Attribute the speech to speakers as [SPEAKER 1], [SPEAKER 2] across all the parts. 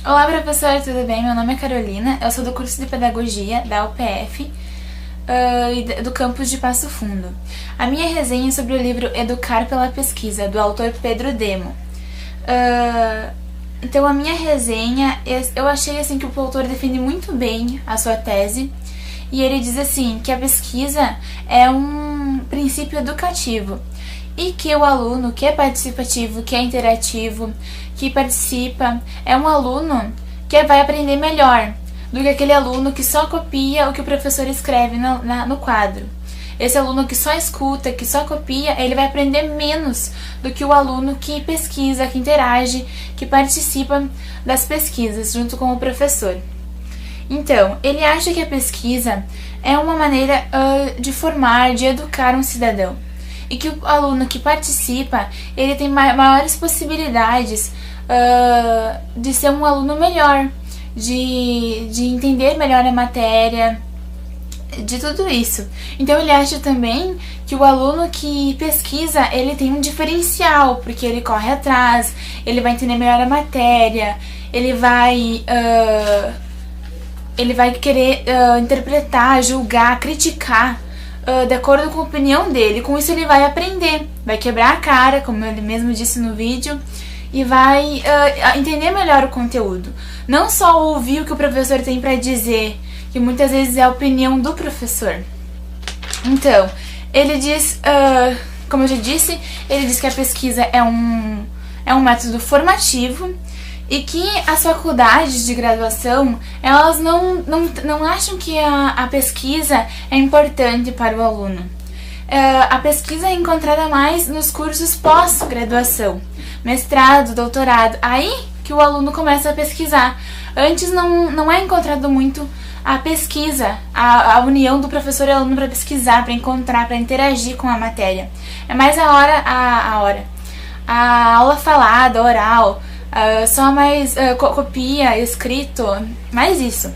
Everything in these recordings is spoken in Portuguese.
[SPEAKER 1] Olá, professor, tudo bem? Meu nome é Carolina, eu sou do curso de Pedagogia da UPF e do campus de Passo Fundo. A minha resenha é sobre o livro Educar pela Pesquisa, do autor Pedro Demo. Então, a minha resenha, eu achei assim que o autor define muito bem a sua tese, e ele diz assim, que a pesquisa é um princípio educativo, e que o aluno que é participativo, que é interativo, que participa, é um aluno que vai aprender melhor do que aquele aluno que só copia o que o professor escreve no quadro. Esse aluno que só escuta, que só copia, ele vai aprender menos do que o aluno que pesquisa, que interage, que participa das pesquisas junto com o professor. Então, ele acha que a pesquisa é uma maneira de formar, de educar um cidadão. E que o aluno que participa, ele tem maiores possibilidades de ser um aluno melhor, de entender melhor a matéria, de tudo isso. Então ele acha também que o aluno que pesquisa, ele tem um diferencial, porque ele corre atrás, ele vai entender melhor a matéria, ele vai querer interpretar, julgar, criticar de acordo com a opinião dele. Com isso ele vai aprender, vai quebrar a cara, como ele mesmo disse no vídeo, e vai entender melhor o conteúdo. Não só ouvir o que o professor tem para dizer, que muitas vezes é a opinião do professor. Então, ele diz, como eu já disse, ele diz que a pesquisa é um método formativo e que as faculdades de graduação, elas não acham que a pesquisa é importante para o aluno. A pesquisa é encontrada mais nos cursos pós-graduação, mestrado, doutorado, aí que o aluno começa a pesquisar. Antes não é encontrado muito a pesquisa, a união do professor e aluno para pesquisar, para encontrar, para interagir com a matéria. É mais a aula falada, oral, só mais copia, escrito, mais isso.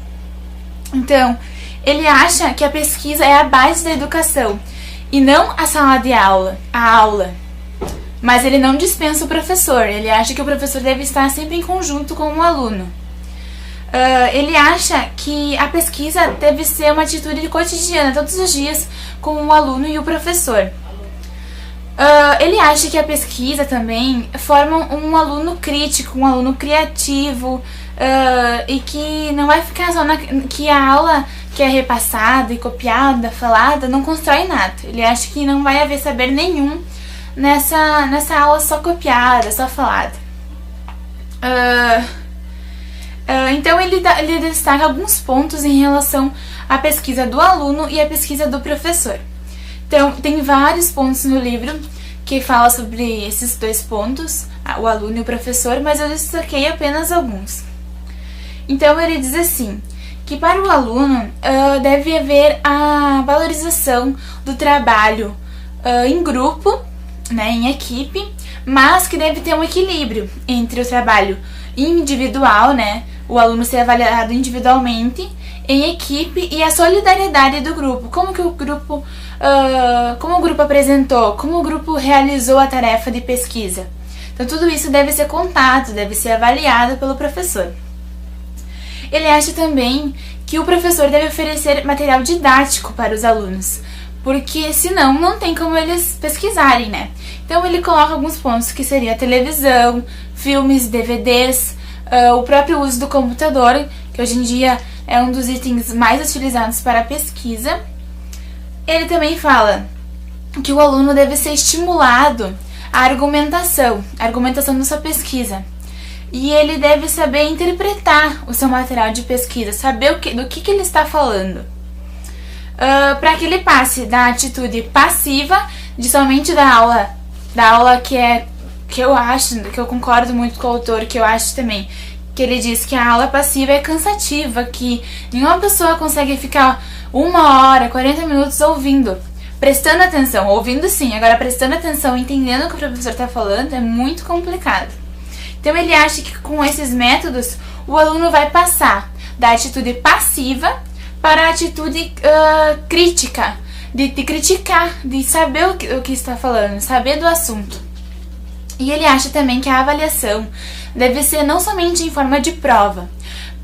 [SPEAKER 1] Então, ele acha que a pesquisa é a base da educação e não a sala de aula, a aula. Mas ele não dispensa o professor, ele acha que o professor deve estar sempre em conjunto com o aluno. Ele acha que a pesquisa deve ser uma atitude cotidiana, todos os dias, com o aluno e o professor. Ele acha que a pesquisa também forma um aluno crítico, um aluno criativo, e que não vai ficar só que a aula que é repassada e copiada, falada, não constrói nada. Ele acha que não vai haver saber nenhum nessa aula só copiada, só falada. Então ele destaca alguns pontos em relação à pesquisa do aluno e à pesquisa do professor. Então, tem vários pontos no livro que fala sobre esses dois pontos, o aluno e o professor, mas eu destaquei apenas alguns. Então, ele diz assim, que para o aluno deve haver a valorização do trabalho em grupo, né, em equipe, mas que deve ter um equilíbrio entre o trabalho individual, né, o aluno ser avaliado individualmente, em equipe, e a solidariedade do grupo. Como o grupo apresentou, como o grupo realizou a tarefa de pesquisa. Então tudo isso deve ser contado, deve ser avaliado pelo professor. Ele acha também que o professor deve oferecer material didático para os alunos, porque senão não tem como eles pesquisarem, né? Então ele coloca alguns pontos que seria a televisão, filmes, DVDs, o próprio uso do computador, que hoje em dia é um dos itens mais utilizados para a pesquisa. Ele também fala que o aluno deve ser estimulado à argumentação da sua pesquisa. E ele deve saber interpretar o seu material de pesquisa, saber do que ele está falando. Para que ele passe da atitude passiva, de somente da aula que eu concordo muito com o autor, que eu acho também, que ele diz que a aula passiva é cansativa, que nenhuma pessoa consegue ficar 1 hora, 40 minutos ouvindo, prestando atenção, ouvindo sim, agora prestando atenção, entendendo o que o professor está falando, é muito complicado. Então ele acha que com esses métodos o aluno vai passar da atitude passiva para a atitude crítica, de criticar, de saber o que está falando, saber do assunto. E ele acha também que a avaliação deve ser não somente em forma de prova,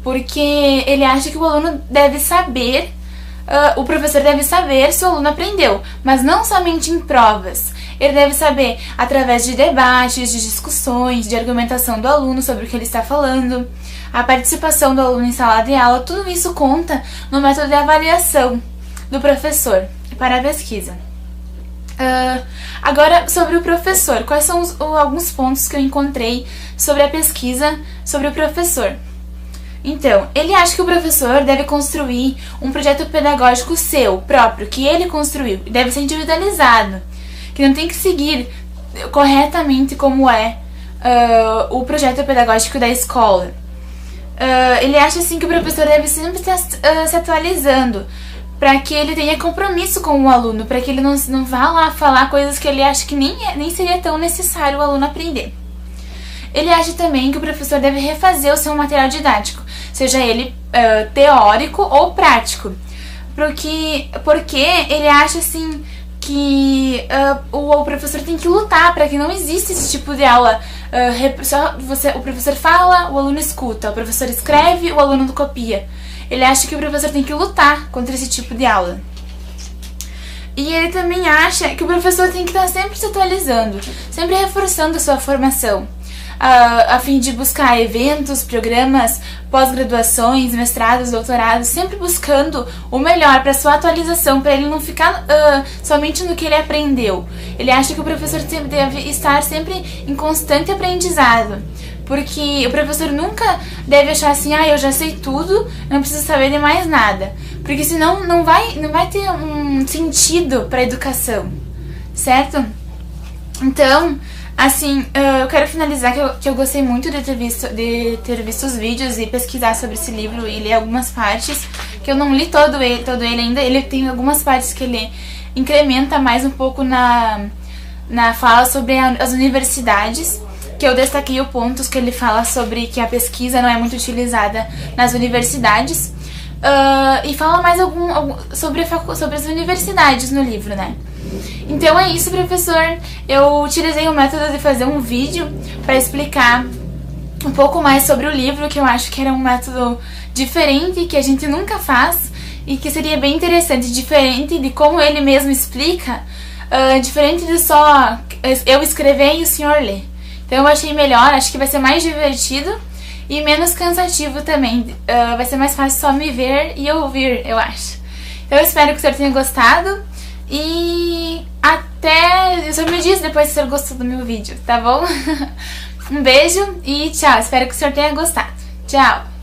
[SPEAKER 1] porque ele acha que o aluno deve saber, o professor deve saber se o aluno aprendeu, mas não somente em provas. Ele deve saber através de debates, de discussões, de argumentação do aluno sobre o que ele está falando, a participação do aluno em sala de aula. Tudo isso conta no método de avaliação do professor para a pesquisa. Agora, sobre o professor, quais são alguns pontos que eu encontrei sobre a pesquisa sobre o professor? Então, ele acha que o professor deve construir um projeto pedagógico seu, próprio, que ele construiu, deve ser individualizado, que não tem que seguir corretamente como é o projeto pedagógico da escola. Ele acha assim que o professor deve sempre estar se atualizando, para que ele tenha compromisso com o aluno, para que ele não vá lá falar coisas que ele acha que nem seria tão necessário o aluno aprender. Ele acha também que o professor deve refazer o seu material didático, seja ele teórico ou prático, porque ele acha assim que o professor tem que lutar para que não exista esse tipo de aula. O professor fala, o aluno escuta, o professor escreve, o aluno copia. Ele acha que o professor tem que lutar contra esse tipo de aula. E ele também acha que o professor tem que estar sempre se atualizando, sempre reforçando a sua formação, a fim de buscar eventos, programas, pós-graduações, mestrados, doutorados, sempre buscando o melhor para sua atualização, para ele não ficar somente no que ele aprendeu. Ele acha que o professor deve estar sempre em constante aprendizado, porque o professor nunca deve achar assim, eu já sei tudo, não preciso saber de mais nada, porque senão não vai ter um sentido para a educação, certo? Então, assim, eu quero finalizar que eu gostei muito de ter visto os vídeos e pesquisar sobre esse livro e ler algumas partes, que eu não li todo ele ainda. Ele tem algumas partes que ele incrementa mais um pouco na fala sobre as universidades, que eu destaquei os pontos que ele fala sobre que a pesquisa não é muito utilizada nas universidades, e fala mais sobre as universidades no livro, né? Então é isso, professor. Eu utilizei o método de fazer um vídeo para explicar um pouco mais sobre o livro, que eu acho que era um método diferente, que a gente nunca faz e que seria bem interessante, diferente de como ele mesmo explica, diferente de só eu escrever e o senhor ler. Então eu achei melhor, acho que vai ser mais divertido e menos cansativo também. Vai ser mais fácil só me ver e ouvir, eu acho. Então eu espero que o senhor tenha gostado. E até... Só me diz depois se o senhor gostou do meu vídeo, tá bom? Um beijo e tchau. Espero que o senhor tenha gostado. Tchau!